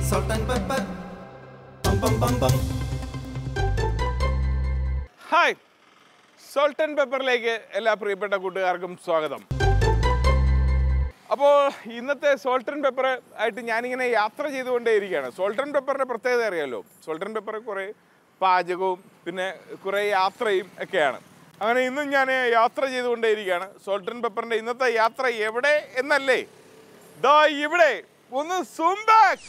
Salt and pepper. Bum bum bum bum. Hi, salt and പെപ്പറിലേക്ക് എല്ലാ പ്രിയപ്പെട്ട കൂട്ടുകാർക്കും സ്വാഗതം. അപ്പോൾ ഇന്നത്തെ സോൾട്ട് ആൻഡ് പെപ്പർ ആയിട്ട് ഞാനിങ്ങനെ യാത്ര ചെയ്തുകൊണ്ടേയിരിക്കുകയാണ്. സോൾട്ട് ആൻഡ് പെപ്പറിൻ്റെ പ്രത്യേകത അറിയാമല്ലോ. സോൾട്ട് ആൻഡ് പെപ്പർ കുറേ പാചകവും പിന്നെ കുറേ യാത്രയും ഒക്കെയാണ്. അങ്ങനെ ഇന്നും ഞാൻ യാത്ര ചെയ്തുകൊണ്ടേയിരിക്കുകയാണ്. സോൾട്ട് ആൻഡ് പെപ്പറിൻ്റെ ഇന്നത്തെ യാത്ര എവിടെ എന്നല്ലേ, ദാ ഇവിടെ ഒന്ന് സൂം ബാക്ക്.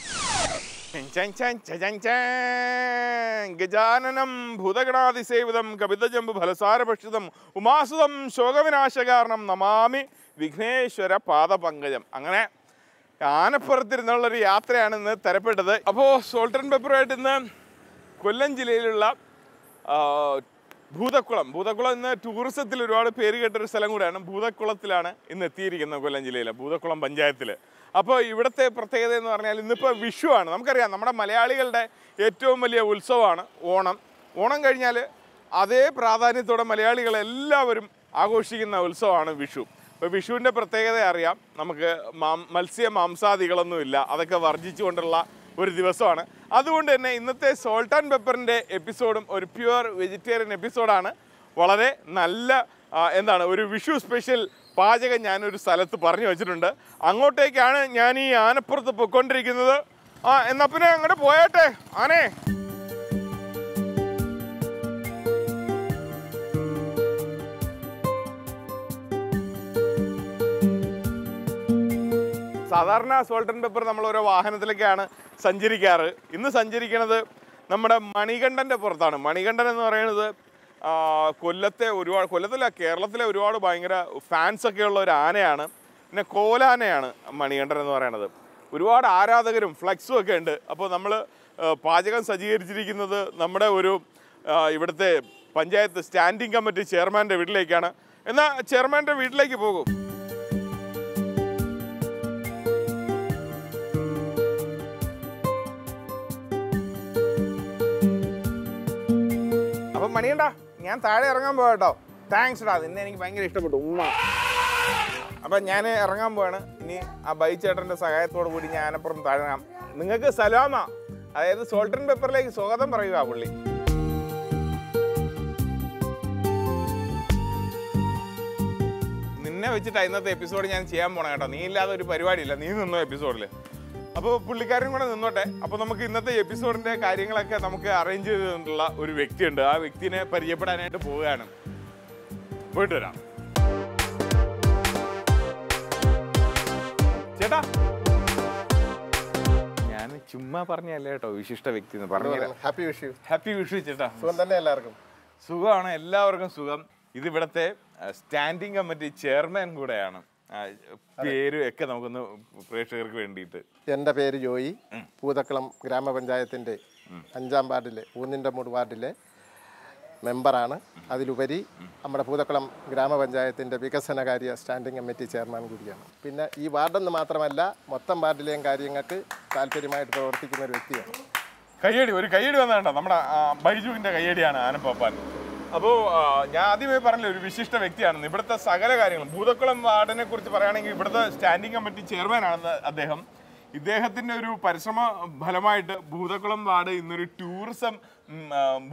ഗജാനനം ഭൂതഗണാതിസേവിതം കപിതജംബു ഫലസാരഭക്ഷിതം ഉമാസുതം ശോകവിനാശകാരണം നമാമി വിഘ്നേശ്വര പാദപങ്കജം. അങ്ങനെ ആനപ്പുറത്തിരുന്നുള്ളൊരു യാത്രയാണ് ഇന്ന് തരപ്പെട്ടത്. അപ്പോൾ സോൾട്ട് ആൻഡ് പെപ്പറുമായിട്ട് ഇന്ന് കൊല്ലം ജില്ലയിലുള്ള ഭൂതക്കുളം ഇന്ന് ടൂറിസത്തിൽ ഒരുപാട് പേര് കേട്ടൊരു സ്ഥലം കൂടെയാണ്. ഭൂതക്കുളത്തിലാണ് ഇന്ന് എത്തിയിരിക്കുന്നത്, കൊല്ലം ജില്ലയിലെ ഭൂതക്കുളം പഞ്ചായത്തിൽ. അപ്പോൾ ഇവിടുത്തെ പ്രത്യേകത എന്ന് പറഞ്ഞാൽ ഇന്നിപ്പോൾ വിഷു ആണ്. നമുക്കറിയാം, നമ്മുടെ മലയാളികളുടെ ഏറ്റവും വലിയ ഉത്സവമാണ് ഓണം കഴിഞ്ഞാൽ അതേ പ്രാധാന്യത്തോടെ മലയാളികളെല്ലാവരും ആഘോഷിക്കുന്ന ഉത്സവമാണ് വിഷു. ഇപ്പോൾ വിഷുവിൻ്റെ പ്രത്യേകത അറിയാം, നമുക്ക് മാംസാദികളൊന്നുമില്ല, അതൊക്കെ വർജിച്ചുകൊണ്ടുള്ള ഒരു ദിവസമാണ്. അതുകൊണ്ട് തന്നെ ഇന്നത്തെ സോൾട്ട് ആൻഡ് പെപ്പറിൻ്റെ എപ്പിസോഡും ഒരു പ്യുവർ വെജിറ്റേറിയൻ എപ്പിസോഡാണ്. വളരെ നല്ല ഒരു വിഷു സ്പെഷ്യൽ പാചകം ഞാനൊരു സ്ഥലത്ത് പറഞ്ഞു വെച്ചിട്ടുണ്ട്. അങ്ങോട്ടേക്കാണ് ഞാൻ ഈ ആനപ്പുറത്ത് പൊയ്ക്കൊണ്ടിരിക്കുന്നത്. എന്നാ പിന്നെ അങ്ങോട്ട് പോയാട്ടെ ആനേ. സാധാരണ സോൾട്ട് ആൻഡ് പെപ്പർ നമ്മൾ ഓരോ വാഹനത്തിലൊക്കെയാണ് സഞ്ചരിക്കാറ്. ഇന്ന് സഞ്ചരിക്കുന്നത് നമ്മുടെ മണികണ്ഠൻ്റെ പുറത്താണ്. മണികണ്ഠൻ എന്ന് പറയുന്നത് കൊല്ലത്തിലെ കേരളത്തിലെ ഒരുപാട് ഭയങ്കര ഫാൻസൊക്കെ ഉള്ള ഒരു ആനയാണ്. പിന്നെ കോലാനയാണ് മണികണ്ഠൻ എന്ന് പറയുന്നത്. ഒരുപാട് ആരാധകരും ഫ്ലെക്സും ഒക്കെ ഉണ്ട്. അപ്പോൾ നമ്മൾ പാചകം സജ്ജീകരിച്ചിരിക്കുന്നത് നമ്മുടെ ഇവിടുത്തെ പഞ്ചായത്ത് സ്റ്റാൻഡിംഗ് കമ്മിറ്റി ചെയർമാൻ്റെ വീട്ടിലേക്കാണ്. എന്നാൽ ചെയർമാൻ്റെ വീട്ടിലേക്ക് പോകും. അപ്പം മണിയണ്ടാ, ഞാൻ താഴെ ഇറങ്ങാൻ പോകട്ടോ. താങ്ക്സ് ഡാ, നിന്നെ എനിക്ക് ഭയങ്കര ഇഷ്ടപ്പെട്ടു ഉമ്മ. അപ്പം ഞാൻ ഇറങ്ങാൻ പോവാണ്. ഇനി ആ ബൈച്ചേട്ടൻ്റെ സഹായത്തോടു കൂടി ഞാൻ അപ്പുറം താഴാം. നിങ്ങൾക്ക് സലാമ, അതായത് സോൾട്ട് ആൻഡ് പെപ്പറിലേക്ക് സ്വാഗതം പറയുക പുള്ളി. നിന്നെ വെച്ചിട്ടാ ഇന്നത്തെ എപ്പിസോഡ് ഞാൻ ചെയ്യാൻ പോണേ കേട്ടോ. നീ ഇല്ലാതെ ഒരു പരിപാടിയില്ല, നീ നിന്നോ എപ്പിസോഡിൽ. അപ്പോൾ പുള്ളിക്കാരൻ കൂടെ നിന്നോട്ടെ. അപ്പോൾ നമുക്ക് ഇന്നത്തെ എപ്പിസോഡിൻ്റെ കാര്യങ്ങളൊക്കെ നമുക്ക് അറേഞ്ച് ചെയ്തിട്ടുള്ള ഒരു വ്യക്തിയുണ്ട്. ആ വ്യക്തിനെ പരിചയപ്പെടാനായിട്ട് പോവുകയാണ്. പോയിട്ട് വരാം. ചേട്ടാ, ഞാൻ ചുമ്മാ പറഞ്ഞല്ലേ കേട്ടോ വിശിഷ്ട വ്യക്തി എന്ന് പറഞ്ഞു. ഹാപ്പി വിഷു. ഹാപ്പി വിഷു ചേട്ടാ. സുഖം തന്നെ എല്ലാവർക്കും? സുഖമാണ്, എല്ലാവർക്കും സുഖം. ഇത് ഇവിടുത്തെ സ്റ്റാൻഡിംഗ് കമ്മിറ്റി ചെയർമാൻ കൂടെയാണ്. പേരും ഒക്കെ നമുക്കൊന്ന് പ്രേക്ഷകർക്ക് വേണ്ടിയിട്ട്. എൻ്റെ പേര് ജോയി. ഭൂതക്കുളം ഗ്രാമപഞ്ചായത്തിൻ്റെ 5-ാം വാർഡിലെ ഊന്നിൻ്റെമൂട് വാർഡിലെ മെമ്പറാണ്. അതിലുപരി നമ്മുടെ ഭൂതക്കുളം ഗ്രാമപഞ്ചായത്തിൻ്റെ വികസനകാര്യ സ്റ്റാൻഡിംഗ് കമ്മിറ്റി ചെയർമാൻ കൂടിയാണ്. പിന്നെ ഈ വാർഡെന്ന് മാത്രമല്ല, മൊത്തം വാർഡിലെയും കാര്യങ്ങൾക്ക് താല്പര്യമായിട്ട് പ്രവർത്തിക്കുന്ന ഒരു വ്യക്തിയാണ്. ഒരു കയ്യടി വന്നേണ്ട, നമ്മുടെ ബൈജുവിൻ്റെ കയ്യടിയാണ് ആനപ്പാപ്പാൻ. അപ്പോൾ ഞാൻ ആദ്യമേ പറഞ്ഞില്ല, ഒരു വിശിഷ്ട വ്യക്തിയാണെന്ന്. ഇവിടുത്തെ സകല കാര്യങ്ങളും, ഭൂതക്കുളം വാർഡിനെ കുറിച്ച് പറയുകയാണെങ്കിൽ ഇവിടുത്തെ സ്റ്റാൻഡിംഗ് കമ്മിറ്റി ചെയർമാനാണെന്ന് അദ്ദേഹം. ഇദ്ദേഹത്തിൻ്റെ ഒരു പരിശ്രമ ഫലമായിട്ട് ഭൂതക്കുളം വാർഡ് ഇന്നൊരു ടൂറിസം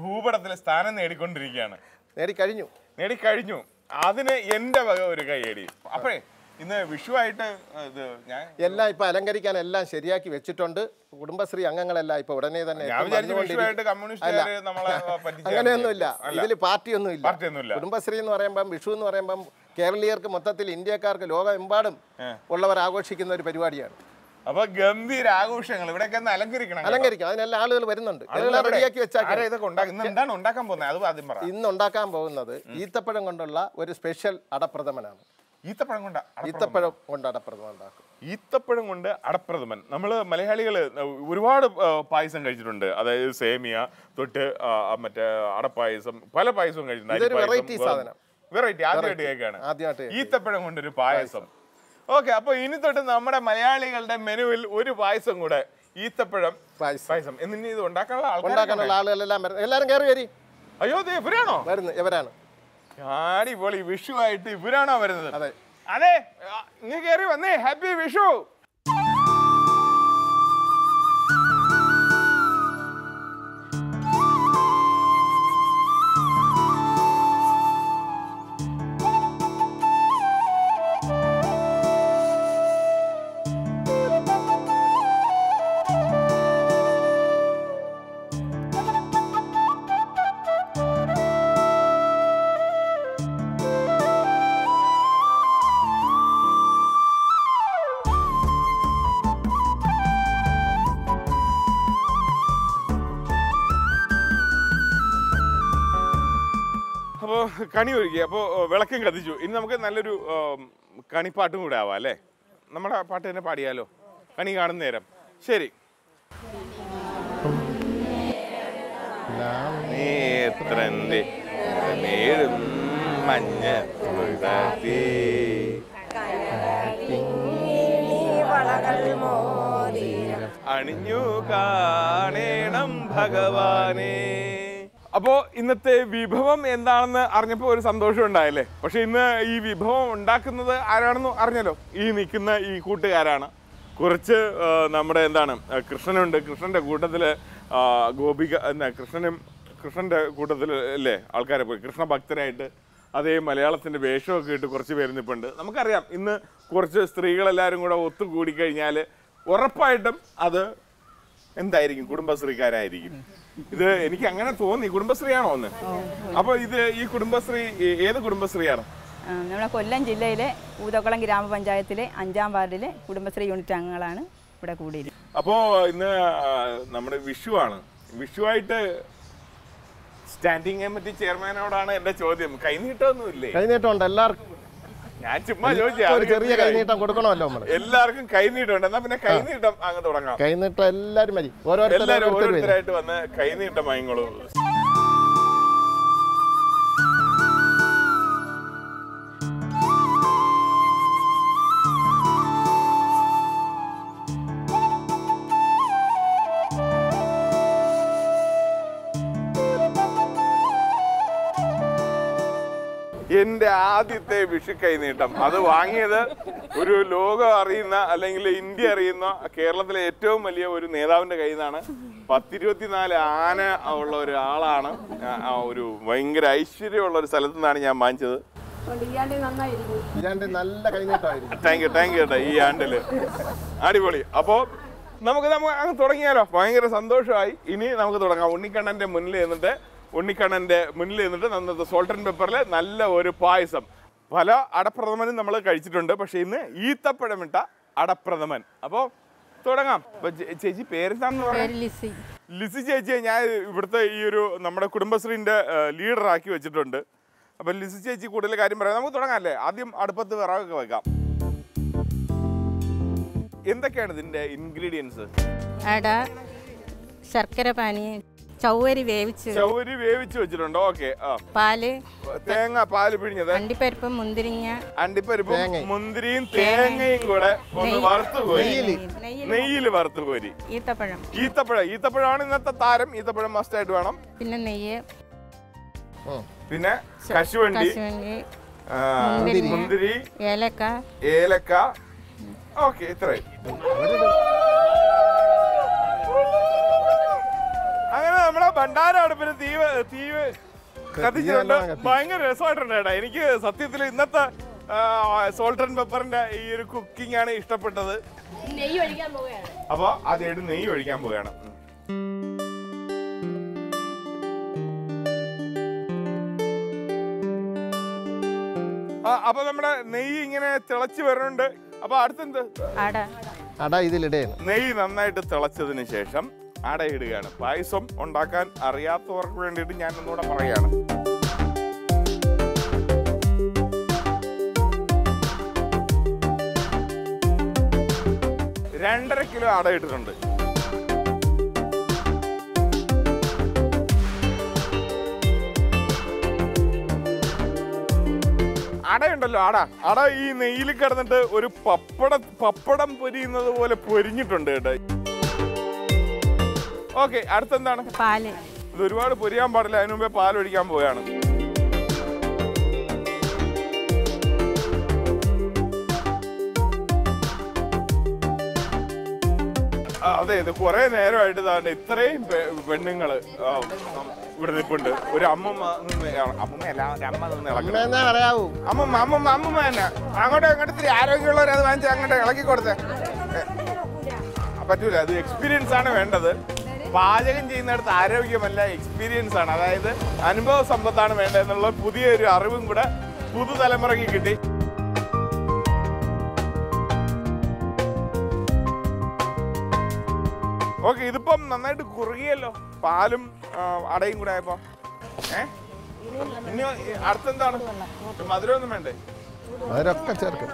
ഭൂപടത്തിലെ സ്ഥാനം നേടിക്കൊണ്ടിരിക്കുകയാണ്. നേടിക്കഴിഞ്ഞു. അതിന് എൻ്റെ വക ഒരു കയ്യടി. അപ്പോഴേ ഇന്ന് വിഷുവായിട്ട് എല്ലാം ഇപ്പൊ അലങ്കരിക്കാൻ എല്ലാം ശരിയാക്കി വെച്ചിട്ടുണ്ട്. കുടുംബശ്രീ അംഗങ്ങളെല്ലാം ഇപ്പൊ ഉടനെ തന്നെ. അങ്ങനെയൊന്നുമില്ല, ഇതിൽ പാർട്ടിയൊന്നുമില്ല. കുടുംബശ്രീ എന്ന് പറയുമ്പം, വിഷു എന്ന് പറയുമ്പം കേരളീയർക്ക് മൊത്തത്തിൽ ഇന്ത്യക്കാർക്ക് ലോകമെമ്പാടും ഉള്ളവർ ആഘോഷിക്കുന്ന ഒരു പരിപാടിയാണ്. അപ്പൊ ഗംഭീര ആഘോഷങ്ങൾ ഇവിടെയൊക്കെ അലങ്കരിക്കണം. അതിനെല്ലാം ആളുകൾ വരുന്നുണ്ട്. എല്ലാം റെഡിയാക്കി വെച്ചാൽ ഇന്ന് ഉണ്ടാക്കാൻ പോകുന്നത് ഈത്തപ്പഴം കൊണ്ടുള്ള ഒരു സ്പെഷ്യൽ അടപ്രഥമനാണ്. ഈത്തപ്പഴം കൊണ്ട് അടപ്രഥമൻ ഉണ്ടാക്കും. ഈത്തപ്പഴം കൊണ്ട് അടപ്രഥമൻ. നമ്മൾ മലയാളികൾ ഒരുപാട് പായസം കഴിച്ചിട്ടുണ്ട്. അതായത് സേമിയ തൊട്ട് മറ്റേ അടപ്പായസം, പല പായസവും കഴിച്ചിട്ടുണ്ട്. വെറൈറ്റി ആദ്യമായിട്ട് കേൾക്കാണ് ഈത്തപ്പഴം കൊണ്ടൊരു പായസം. ഓക്കെ, അപ്പൊ ഇനി തൊട്ട് നമ്മുടെ മലയാളികളുടെ മെനുവിൽ ഒരു പായസം കൂടെ, ഈത്തപ്പഴം പായസം. എന്നിട്ട് ഇത് ഉണ്ടാക്കാനുള്ള ആളുകളെല്ലാം എല്ലാവരും കയറി വരി. അയ്യോ, ഇവരാണോ ഇവരാണ്? അടിപൊളി. വിഷു ആയിട്ട് ഇവരാണോ വരുന്നത്? അതെ, ഇങ്ങ് കയറി വന്നേ. ഹാപ്പി വിഷു. കണി ഒരുക്കി. അപ്പോൾ വിളക്കും കത്തിച്ചു. ഇനി നമുക്ക് നല്ലൊരു കണിപ്പാട്ടും കൂടെ ആവാം അല്ലേ? നമ്മുടെ പാട്ട് തന്നെ പാടിയാലോ കണി കാണുന്ന നേരം? ശരി. നേത്രന്റെ നേരും മഞ്ഞ അണിഞ്ഞു കാണേണം ഭഗവാനെ. അപ്പോ ഇന്നത്തെ വിഭവം എന്താണെന്ന് അറിഞ്ഞപ്പോൾ ഒരു സന്തോഷം ഉണ്ടായല്ലേ? പക്ഷെ ഇന്ന് ഈ വിഭവം ഉണ്ടാക്കുന്നത് ആരാണെന്ന് അറിഞ്ഞല്ലോ. ഈ നിൽക്കുന്ന ഈ കൂട്ടുകാരാണ്. കുറച്ച് നമ്മുടെ എന്താണ് കൃഷ്ണനുണ്ട്. കൃഷ്ണന്റെ കൂട്ടത്തില് ഗോപിക എന്നാ കൃഷ്ണന്റെ കൂട്ടത്തിൽ അല്ലേ ആൾക്കാരെ പോയി കൃഷ്ണ ഭക്തരായിട്ട് അതേ മലയാളത്തിന്റെ വേഷമൊക്കെ ഇട്ട് കുറച്ച് പേര് നിൽപ്പുണ്ട്. നമുക്കറിയാം ഇന്ന് കുറച്ച് സ്ത്രീകളെല്ലാവരും കൂടെ ഒത്തുകൂടി കഴിഞ്ഞാൽ ഉറപ്പായിട്ടും അത് എന്തായിരിക്കും? കുടുംബശ്രീക്കാരായിരിക്കും. ഇത് എനിക്ക് അങ്ങനെ തോന്നി. കുടുംബശ്രീയാണോ ഒന്ന്? അപ്പൊ ഇത് ഈ കുടുംബശ്രീ ഏത് കുടുംബശ്രീയാണ്? നമ്മുടെ കൊല്ലം ജില്ലയിലെ പൂതക്കുളം ഗ്രാമപഞ്ചായത്തിലെ 5-ാം വാർഡിലെ കുടുംബശ്രീ യൂണിറ്റ് അംഗങ്ങളാണ് ഇവിടെ കൂടിയിരിക്കുന്നത്. അപ്പോ ഇന്ന് നമ്മുടെ വിഷുവാണ്. വിഷുവായിട്ട് സ്റ്റാൻഡിംഗ് കമ്മിറ്റി ചെയർമാനോടാണ് എന്റെ ചോദ്യം. കൈനീട്ടമൊന്നുമില്ലേ? കൈനീട്ടമുണ്ട് എല്ലാവർക്കും. ഞാൻ ചുമ്മാ ചോദിച്ചാ. ചെറിയ കൈനീട്ടം കൊടുക്കണമല്ലോ നമ്മൾ. എല്ലാവർക്കും കൈനീട്ടമുണ്ട്. എന്നാ പിന്നെ കൈനീട്ടം അങ്ങ് തുടങ്ങാം. കൈനീട്ടം എല്ലാവരും മതി. ഓരോരുത്തരായിട്ട് വന്ന് കൈനീട്ടം വാങ്ങിക്കോളൂ. എന്റെ ആദ്യത്തെ വിഷു കൈനീട്ടം അത് വാങ്ങിയത് ഒരു ലോകം അറിയുന്ന അല്ലെങ്കിൽ ഇന്ത്യ അറിയുന്ന കേരളത്തിലെ ഏറ്റവും വലിയ ഒരു നേതാവിന്റെ കയ്യിൽ നിന്നാണ്. 10-24 ആന ഉള്ള ഒരാളാണ്. ഒരു ഭയങ്കര ഐശ്വര്യമുള്ള ഒരു സ്ഥലത്തു നിന്നാണ് ഞാൻ വാങ്ങിച്ചത്. നല്ല കൈനീട്ടമായിരിക്കും. താങ്ക് യു ചേട്ടാ. ഈ ആണ്ടില് അടിപൊളി. അപ്പോ നമുക്ക് അങ്ങ് തുടങ്ങിയാലോ? ഭയങ്കര സന്തോഷമായി. ഇനി നമുക്ക് തുടങ്ങാം. ഉണ്ണിക്കണ്ണന്റെ മുന്നിൽ നിന്നിട്ട് നന്നത്തെ സോൾട്ട് ആൻഡ് പെപ്പറിൽ നല്ല ഒരു പായസം. പല അടപ്രഥമനും നമ്മൾ കഴിച്ചിട്ടുണ്ട്. പക്ഷെ ഇന്ന് ഈത്തപ്പഴമിട്ട അടപ്രഥമൻ. അപ്പോൾ തുടങ്ങാം. ചേച്ചി പേരെന്താണെന്ന് പറയാം? ലിസി ചേച്ചിയെ ഞാൻ ഇവിടുത്തെ ഈ ഒരു നമ്മുടെ കുടുംബശ്രീന്റെ ലീഡറാക്കി വെച്ചിട്ടുണ്ട്. അപ്പൊ ലിസി ചേച്ചി കൂടുതൽ കാര്യം പറയാം. നമുക്ക് തുടങ്ങാം അല്ലേ? ആദ്യം അടുപ്പത്ത് വിറകൊക്കെ വെക്കാം. എന്തൊക്കെയാണ് ഇതിന്റെ ഇൻഗ്രീഡിയൻസ്? അട, ശർക്കര പാനി, ചൗവരി വേവിച്ച് വെച്ചിട്ടുണ്ട്. ഓക്കെ. പാല്, പാല് പിഴിഞ്ഞത്, അണ്ടിപ്പരിപ്പും മുന്തിരിയും തേങ്ങയും കൂടെ ഒന്ന് നെയ്യിൽ വറുത്ത് കോരി. ഈത്തപ്പഴമാണ് ഇന്നത്തെ താരം. ഈത്തപ്പഴം മസ്റ്റ് ആയിട്ട് വേണം. പിന്നെ നെയ്യ്, പിന്നെ കശുവണ്ടി, മുന്തിരി, ഏലക്ക. ഓക്കെ, ഇത്രയും. അങ്ങനെ നമ്മളെ ഭണ്ഡാര അടുപ്പിന് തീ കത്തിച്ചുകൊണ്ട് ഭയങ്കര രസമായിട്ടുണ്ട് ചേട്ടാ. എനിക്ക് സത്യത്തിൽ ഇന്നത്തെ സോൾട്ട് ആൻഡ് പെപ്പറിന്റെ ഈ ഒരു കുക്കിംഗ് ആണ് ഇഷ്ടപ്പെട്ടത്. അപ്പൊ അതായിട്ട് നെയ്യ് ഒഴിക്കാൻ പോവുകയാണ്. അപ്പൊ നമ്മുടെ നെയ്യ് ഇങ്ങനെ തിളച്ച് വരുന്നുണ്ട്. അപ്പൊ അടുത്തെന്ത്? നെയ്യ് നന്നായിട്ട് തിളച്ചതിന് ശേഷം അടയിടുകയാണ്. പായസം ഉണ്ടാക്കാൻ അറിയാത്തവർക്ക് വേണ്ടിയിട്ട് ഞാൻ ഒന്നുകൂടെ പറയുകയാണ്. 2.5 കിലോ അട ഇട്ടിട്ടുണ്ട്. അടയുണ്ടല്ലോ, അട ഈ നെയ്യിൽ കിടന്നിട്ട് ഒരു പപ്പടം പൊരിയുന്നത് പോലെ പൊരിഞ്ഞിട്ടുണ്ട് കേട്ടോ. ഓക്കെ, അടുത്തെന്താണ്? പാല്. ഇത് ഒരുപാട് പൊരിയാൻ പാടില്ല. അതിനു മുമ്പേ പാൽ ഒഴിക്കാൻ പോവുകയാണ്. അതെ, ഇത് കുറെ നേരമായിട്ട് താണ്ട് ഇത്രയും പെണ്ണുങ്ങള് ഇവിടെ നിൽപ്പുണ്ട്. ഒരു അമ്മമ്മ തന്നെ അങ്ങോട്ടും ഇങ്ങോട്ട് ആരോഗ്യമുള്ളവർ അത് വാങ്ങിച്ച് അങ്ങോട്ട് ഇളക്കി കൊടുത്തേ. പറ്റൂല, അത് എക്സ്പീരിയൻസ് ആണ് വേണ്ടത്. പാചകം ചെയ്യുന്നിടത്ത് ആരോഗ്യമല്ല, എക്സ്പീരിയൻസ് ആണ്. അതായത് അനുഭവ സമ്പത്താണ് വേണ്ടതെന്നുള്ള പുതിയൊരു അറിവും കൂടെ പുതുതലമുറയ്ക്ക് കിട്ടി. ഓക്കെ, ഇതിപ്പം നന്നായിട്ട് കുറുകിയല്ലോ, പാലും അടയും കൂടെ ആയപ്പോ. ഇനി അടുത്തെന്താണ്? മധുരമൊന്നും വേണ്ടേ? അതിലൊക്കെ ചേർക്കും.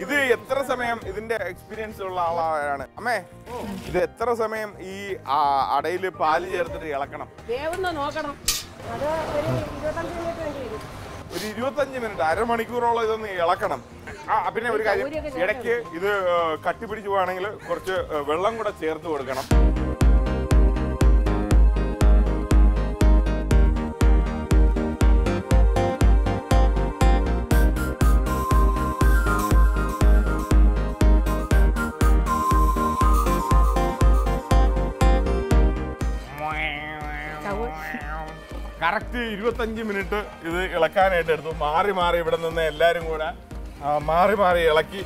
ഇത് എത്ര സമയം ഇതിന്റെ എക്സ്പീരിയൻസ് ഉള്ള ആളാണ് അമ്മേ? ഇത് എത്ര സമയം ഈ അടയില് പാല് ചേർത്തിട്ട് ഇളക്കണം? ഒരു 25 മിനിറ്റ്, അരമണിക്കൂറോളം ഇതൊന്ന് ഇളക്കണം. പിന്നെ ഒരു കാര്യം, ഇടയ്ക്ക് ഇത് കട്ടിപ്പിടിച്ചു പോവാണെങ്കിൽ കുറച്ച് വെള്ളം കൂടെ ചേർത്ത് കൊടുക്കണം. കറക്റ്റ് 25 മിനിറ്റ് ഇത് ഇളക്കാനായിട്ട് എടുത്തു. മാറി മാറി ഇവിടെ നിന്ന് എല്ലാവരും കൂടെ മാറി മാറി ഇളക്കി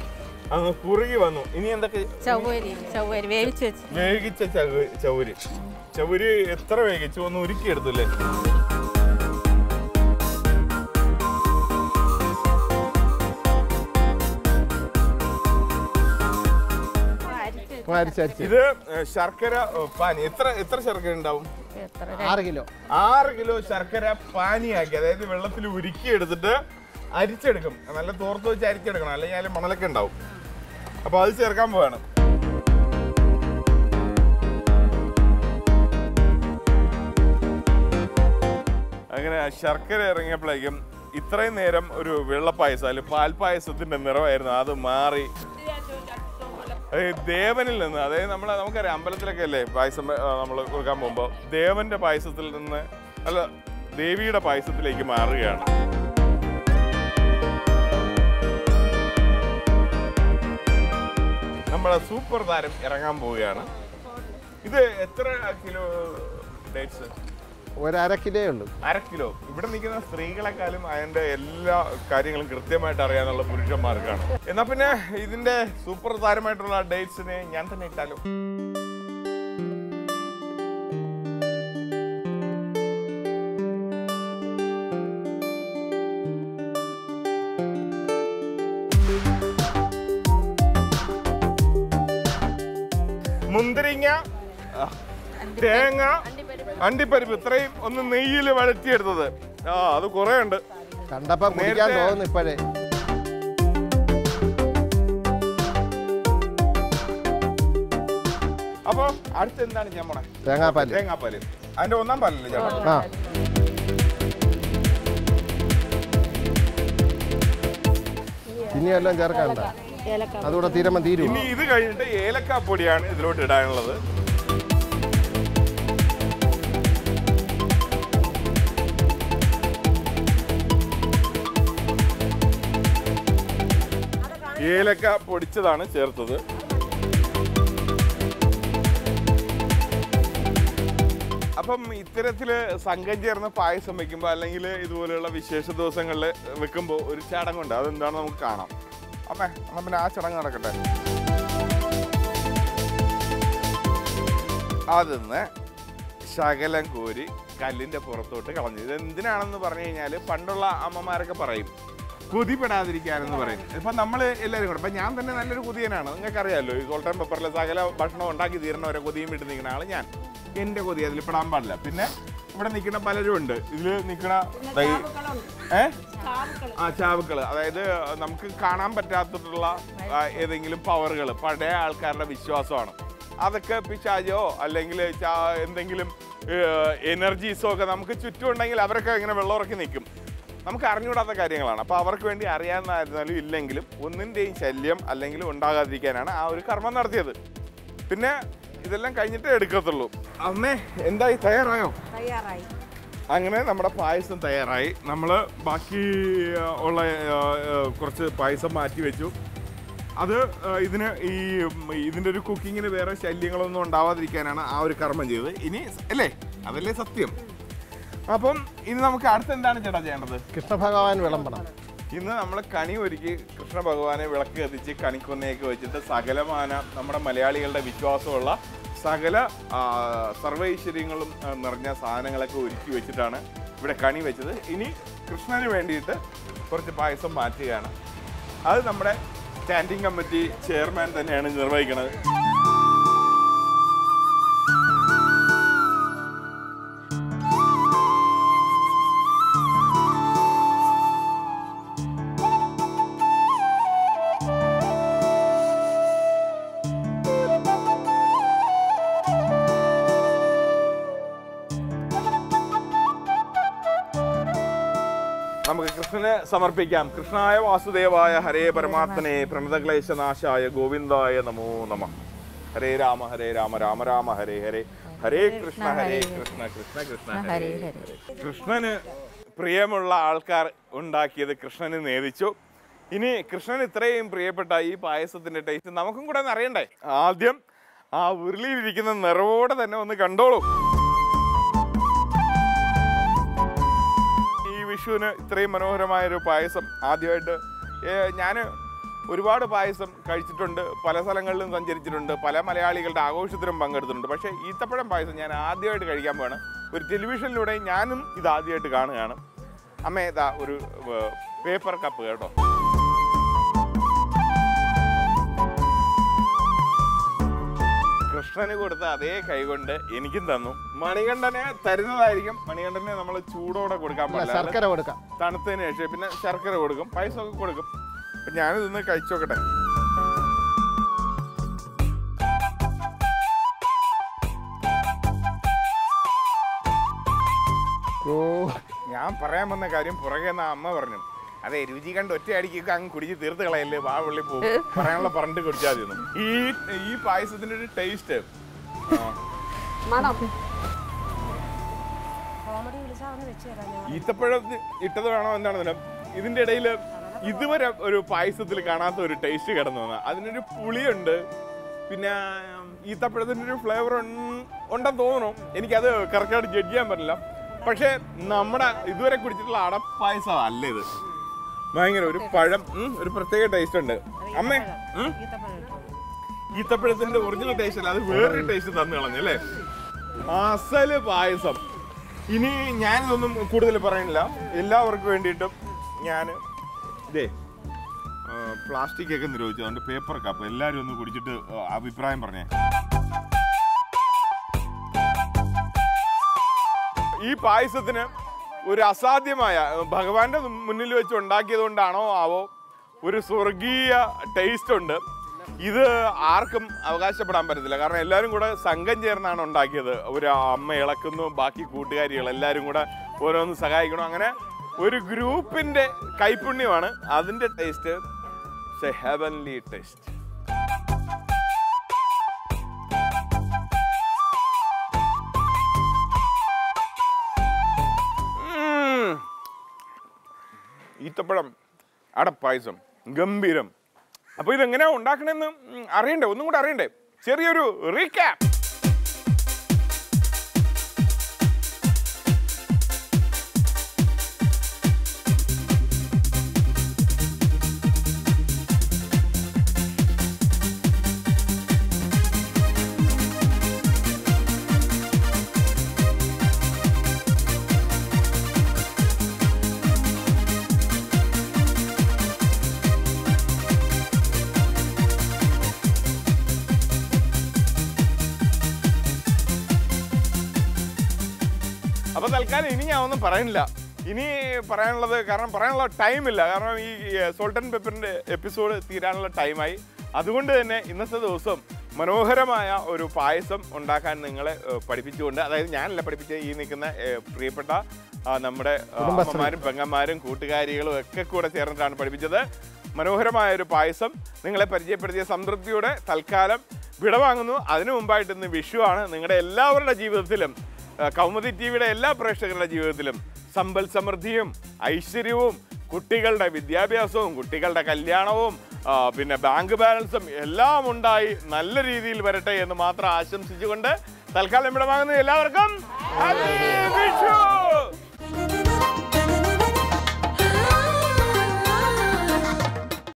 അങ്ങ് കുറുകി വന്നു. ഇനി എന്തൊക്കെ? വേവിച്ച ചൗരി. ചൗരി എത്ര വേവിച്ചു? ഒന്ന് ഉരുക്കി എടുത്തില്ലേ? ഇത് ശർക്കര പാനി. എത്ര ശർക്കര ഉണ്ടാവും? 6 കിലോ. 6 കിലോ ശർക്കര പാനിയാക്കി, അതായത് വെള്ളത്തിൽ ഉരുക്കി എടുത്തിട്ട് അരിച്ചെടുക്കും. നല്ല തോർത്ത് വെച്ച് അരിച്ചെടുക്കണം, അല്ലെങ്കിൽ അതിൽ മണലൊക്കെ ഉണ്ടാവും. അപ്പൊ അത് ചേർക്കാൻ പോവാണ്. അങ്ങനെ ശർക്കര ഇറങ്ങിയപ്പോഴേക്കും ഇത്രയും നേരം ഒരു വെള്ളപ്പായസം അല്ലെങ്കിൽ പാൽപ്പായസത്തിന്റെ നിറമായിരുന്നു, അത് മാറി ദേവനിൽ നിന്ന്, അതായത് നമുക്കറിയാം അമ്പലത്തിലൊക്കെ അല്ലേ പായസം നമ്മൾ കൊടുക്കാൻ പോകുമ്പോൾ ദേവന്റെ പായസത്തിൽ നിന്ന് അല്ല ദേവിയുടെ പായസത്തിലേക്ക് മാറുകയാണ്. നമ്മളെ സൂപ്പർ താരം ഇറങ്ങാൻ പോവുകയാണ്. ഇത് എത്ര കിലോ ഡേറ്റ്സ്? 1/2 കിലോ ഉള്ളൂ. 1/2 കിലോ. ഇവിടെ നിൽക്കുന്ന സ്ത്രീകളെക്കാളും അതിന്റെ എല്ലാ കാര്യങ്ങളും കൃത്യമായിട്ട് അറിയാനുള്ള പുരുഷന്മാർക്കാണ്. എന്നാ പിന്നെ ഇതിന്റെ സൂപ്പർ താരമായിട്ടുള്ള ഡേറ്റ്സിനെ ഞാൻ തന്നെ ഇട്ടാലോ? മുന്തിരിങ്ങ, തേങ്ങ, അണ്ടിപ്പരിപ്പ്, ഇത്രയും ഒന്ന് നെയ്യിൽ വഴറ്റിയെടുത്തത്. അത് കുറെ ഉണ്ട്. കണ്ടപ്പോ കുടിക്കാൻ തോന്നുന്നു ഇപ്പോഴേ. അപ്പൊ അടുത്ത് എന്താണ് ഞാൻ പോണേ? തേങ്ങാപ്പാല്. തേങ്ങാപ്പാല്. അതിന്റെ 1-ാം പാലല്ലേ ഞാൻ? ഇനി എല്ലാം ചേർക്കണ്ട, അതുകൂടെ തീരുമ്പോ തീരും. ഇനി ഇത് കഴിഞ്ഞിട്ട് ഏലക്കാപ്പൊടിയാണ് ഇതിലോട്ട് ഇടാനുള്ളത്. ഏലക്ക പൊടിച്ചതാണ് ചേർത്തത്. അപ്പം ഇത്തരത്തില് സംഘം ചേർന്ന് പായസം വെക്കുമ്പോൾ അല്ലെങ്കിൽ ഇതുപോലെയുള്ള വിശേഷ ദിവസങ്ങളിൽ വെക്കുമ്പോൾ ഒരു ചടങ്ങുണ്ട്. അതെന്താണ് നമുക്ക് കാണാം. അമ്മേ, എന്നാൽ പിന്നെ ആ ചടങ്ങ് നടക്കട്ടെ. അതിന്ന് ശകലം കോരി കല്ലിൻ്റെ പുറത്തോട്ട് കളഞ്ഞു. ഇത് എന്തിനാണെന്ന് പറഞ്ഞു കഴിഞ്ഞാൽ പണ്ടുള്ള അമ്മമാരൊക്കെ പറയും കൊതിപ്പെടാതിരിക്കാനെന്ന് പറയും. ഇപ്പം നമ്മൾ എല്ലാവരും കൂടെ, ഇപ്പം ഞാൻ തന്നെ നല്ലൊരു കൊതിയനാണ്, നിങ്ങൾക്കറിയാമല്ലോ. ഈ സോൾട്ട് ആൻഡ് പെപ്പറിലെ സകല ഭക്ഷണം ഉണ്ടാക്കി തീരണവരെ കൊതിയും വിട്ട് നിൽക്കുന്ന ആൾ ഞാൻ. എൻ്റെ കൊതി അതിൽ പെടാൻ പാടില്ല. പിന്നെ ഇവിടെ നിൽക്കുന്ന പലരും ഉണ്ട്. ഇതിൽ നിൽക്കുന്ന ചാവുക്കൾ, അതായത് നമുക്ക് കാണാൻ പറ്റാത്തിട്ടുള്ള ഏതെങ്കിലും പവറുകൾ, പഴയ ആൾക്കാരുടെ വിശ്വാസമാണ്. അതൊക്കെ പിശാചോ അല്ലെങ്കിൽ എന്തെങ്കിലും എനർജീസോ ഒക്കെ നമുക്ക് ചുറ്റും ഉണ്ടെങ്കിൽ അവരൊക്കെ ഇങ്ങനെ വെള്ളമുറക്കി നിൽക്കും. നമുക്ക് അറിഞ്ഞുകൂടാത്ത കാര്യങ്ങളാണ്. അപ്പോൾ അവർക്ക് വേണ്ടി അറിയാവുന്നതായിരുന്നാലും ഇല്ലെങ്കിലും ഒന്നിൻ്റെയും ശല്യം അല്ലെങ്കിൽ ഉണ്ടാകാതിരിക്കാനാണ് ആ ഒരു കർമ്മം നടത്തിയത്. പിന്നെ ഇതെല്ലാം കഴിഞ്ഞിട്ടേ എടുക്കത്തുള്ളൂ. അമ്മേ, എന്തായി? തയ്യാറായോ? തയ്യാറായി. അങ്ങനെ നമ്മുടെ പായസം തയ്യാറായി. നമ്മൾ ബാക്കി ഉള്ള കുറച്ച് പായസം മാറ്റി വെച്ചു. അത് ഇതിൻ്റെ ഒരു കുക്കിങ്ങിന് വേറെ ശല്യങ്ങളൊന്നും ഉണ്ടാവാതിരിക്കാനാണ് ആ ഒരു കർമ്മം ചെയ്തത്. ഇനി അല്ലേ, അതല്ലേ സത്യം. അപ്പം ഇനി നമുക്ക് അടുത്ത് എന്താണ് ചേട്ടാ ചെയ്യേണ്ടത്? കൃഷ്ണഭഗവാൻ വിളമ്പണം. ഇന്ന് നമ്മൾ കണി ഒരുക്കി കൃഷ്ണ ഭഗവാനെ വിളക്ക് കത്തിച്ച് കണിക്കൊന്നയൊക്കെ വെച്ചിട്ട് സകലമാന നമ്മുടെ മലയാളികളുടെ വിശ്വാസമുള്ള സകല സർവൈശ്വര്യങ്ങളും നിറഞ്ഞ സാധനങ്ങളൊക്കെ ഒരുക്കി വെച്ചിട്ടാണ് ഇവിടെ കണി വെച്ചത്. ഇനി കൃഷ്ണന് വേണ്ടിയിട്ട് കുറച്ച് പായസം മാറ്റുകയാണ്. അത് നമ്മുടെ സ്റ്റാൻഡിംഗ് കമ്മിറ്റി ചെയർമാൻ തന്നെയാണ് നിർവഹിക്കുന്നത്. നമുക്ക് കൃഷ്ണന് സമർപ്പിക്കാം. കൃഷ്ണായ വാസുദേവായ ഹരേ പരമാത്മനെ പ്രണതക്ലേശനാശായ ഗോവിന്ദായ നമോ നമഃ. ഹരേ രാമ രാമ രാമ ഹരേ ഹരേ ഹരേ കൃഷ്ണ കൃഷ്ണ കൃഷ്ണ ഹരേ ഹരേ. കൃഷ്ണന് പ്രിയമുള്ള ആൾക്കാർ ഉണ്ടാക്കിയത് കൃഷ്ണന് നേദിച്ചു. ഇനി കൃഷ്ണൻ ഇത്രയും പ്രിയപ്പെട്ട ഈ പായസത്തിന്റെ ടേസ്റ്റ് നമുക്കും കൂടെ ഒന്ന് അറിയണ്ടേ? ആദ്യം ആ ഉരുളിയിലിരിക്കുന്ന നിറവോടെ തന്നെ ഒന്ന് കണ്ടോളൂ. ഈ വിഷുവിന് ഇത്രയും മനോഹരമായൊരു പായസം ആദ്യമായിട്ട് ഞാൻ ഒരുപാട് പായസം കഴിച്ചിട്ടുണ്ട്, പല സ്ഥലങ്ങളിലും സഞ്ചരിച്ചിട്ടുണ്ട്, പല മലയാളികളുടെ ആഘോഷത്തിലും പങ്കെടുത്തിട്ടുണ്ട്. പക്ഷേ ഈത്തപ്പഴം പായസം ഞാൻ ആദ്യമായിട്ട് കഴിക്കാൻ പോവാണ്. ഒരു ടെലിവിഷനിലൂടെ ഞാനും ഇത് ആദ്യമായിട്ട് കാണുകയാണ്. അമ്മ ഇതാ ഒരു പേപ്പർ കപ്പ് കേട്ടോ. കൃഷ്ണന് കൊടുത്ത അതേ കൈകൊണ്ട് എനിക്കും തന്നു. മണികണ്ഠനെ തരുന്നതായിരിക്കും. മണികണ്ഠനെ നമ്മൾ ചൂടോടെ കൊടുക്കാൻ പാടില്ല, ശർക്കര കൊടുക്കാം. തണുത്തതിന് ശേഷം പിന്നെ ശർക്കര കൊടുക്കും, പായസമൊക്കെ കൊടുക്കും. അപ്പൊ ഞാനിതൊന്ന് കഴിച്ചു നോക്കട്ടെ. ഞാൻ പറയാൻ വന്ന കാര്യം പുറകെ അമ്മ പറഞ്ഞു, അതെ രുചി കണ്ട് ഒറ്റയടിക്കൊക്കെ അങ്ങ് കുടിച്ച് തീർത്ത് കളയല്ലേ, വാ വെള്ളി പോകും, പറയാനുള്ള പറഞ്ഞിട്ട് കുടിച്ചാൽ മതി. ഈ പായസത്തിന്റെ ഒരു ടേസ്റ്റ് ഈത്തപ്പഴം ഇട്ടത് വേണോ എന്താണ് ഇതിന്റെ ഇടയിൽ ഇതുവരെ ഒരു പായസത്തിൽ കാണാത്ത ഒരു ടേസ്റ്റ് കിടന്നു വന്ന. അതിനൊരു പുളിയുണ്ട്, പിന്നെ ഈത്തപ്പഴത്തിന്റെ ഒരു ഫ്ലേവർ ഉണ്ടെന്ന് തോന്നുന്നു. എനിക്കത് കറക്റ്റായിട്ട് ജഡ്ജ് ചെയ്യാൻ പറ്റില്ല. പക്ഷെ നമ്മുടെ ഇതുവരെ കുടിച്ചിട്ടുള്ള അടപ്പായസം അല്ല ഇത്. ഭയങ്കര ഒരു പഴം, ഒരു പ്രത്യേക ടേസ്റ്റ് ഉണ്ട്. അമ്മേ ഈത്തപ്പഴത്തിന്റെ ഒറിജിനൽ ടേസ്റ്റ് അല്ല, അത് വേറൊരു ടേസ്റ്റ് തന്നു കളഞ്ഞു അല്ലേ? അസല് പായസം. ഇനി ഞാനിതൊന്നും കൂടുതൽ പറയുന്നില്ല. എല്ലാവർക്കും വേണ്ടിയിട്ടും ഞാൻ ഇതേ പ്ലാസ്റ്റിക് ഒക്കെ നിരോധിച്ചു, അതുകൊണ്ട് പേപ്പർ കപ്പ് എല്ലാവരും ഒന്ന് കുടിച്ചിട്ട് അഭിപ്രായം പറഞ്ഞേ. ഈ പായസത്തിന് ഒരു അസാധ്യമായ, ഭഗവാന്റെ മുന്നിൽ വെച്ച് ഉണ്ടാക്കിയത് കൊണ്ടാണോ ആവോ, ഒരു സ്വർഗീയ ടേസ്റ്റ് ഉണ്ട്. ഇത് ആർക്കും അവകാശപ്പെടാൻ പറ്റത്തില്ല. കാരണം എല്ലാവരും കൂടെ സംഘം ചേർന്നാണ് ഉണ്ടാക്കിയത്. ഒരു അമ്മ ഇളക്കുന്നു, ബാക്കി കൂട്ടുകാരികൾ എല്ലാവരും കൂടെ ഓരോന്ന് സഹായിക്കണം. അങ്ങനെ ഒരു ഗ്രൂപ്പിന്റെ കൈപുണ്യമാണ്. അതിന്റെ ടേസ്റ്റ് ഹെവൻലി ടേസ്റ്റ്. ഈത്തപ്പഴം അടപ്പായസം ഗംഭീരം. അപ്പൊ ഇതെങ്ങനെയാ ഉണ്ടാക്കണമെന്ന് അറിയണ്ടേ? ഒന്നും കൂടെ അറിയണ്ടേ? ചെറിയൊരു റീക്യാപ്പ്. അപ്പൊ തൽക്കാലം ഇനി ഞാൻ ഒന്നും പറയുന്നില്ല. ഇനി പറയാനുള്ളത്, കാരണം പറയാനുള്ള ടൈമില്ല. കാരണം ഈ സോൾട്ട് ആൻഡ് പെപ്പറിന്റെ എപ്പിസോഡ് തീരാനുള്ള ടൈമായി. അതുകൊണ്ട് തന്നെ ഇന്നത്തെ ദിവസം മനോഹരമായ ഒരു പായസം ഉണ്ടാക്കാൻ നിങ്ങളെ പഠിപ്പിച്ചുകൊണ്ട്, അതായത് ഞാനല്ല പഠിപ്പിച്ച, ഈ നിൽക്കുന്ന പ്രിയപ്പെട്ട നമ്മുടെ അമ്മമാരും പെങ്ങന്മാരും കൂട്ടുകാരികളും ഒക്കെ കൂടെ ചേർന്നിട്ടാണ് പഠിപ്പിച്ചത്. മനോഹരമായ ഒരു പായസം നിങ്ങളെ പരിചയപ്പെടുത്തിയ സംതൃപ്തിയോടെ തൽക്കാലം വിടവാങ്ങുന്നു. അതിനു മുമ്പായിട്ട് ഇന്ന് വിഷുവാണ്. നിങ്ങളുടെ എല്ലാവരുടെ ജീവിതത്തിലും, കൗമുദി ടിവിയുടെ എല്ലാ പ്രേക്ഷകരുടെ ജീവിതത്തിലും സമ്പൽ സമൃദ്ധിയും ഐശ്വര്യവും കുട്ടികളുടെ വിദ്യാഭ്യാസവും കുട്ടികളുടെ കല്യാണവും പിന്നെ ബാങ്ക് ബാലൻസും എല്ലാം ഉണ്ടായി നല്ല രീതിയിൽ വരട്ടെ എന്ന് മാത്രം ആശംസിച്ചുകൊണ്ട് തൽക്കാലം വിടവാങ്ങുന്നു. എല്ലാവർക്കും ഹാപ്പി വിഷു.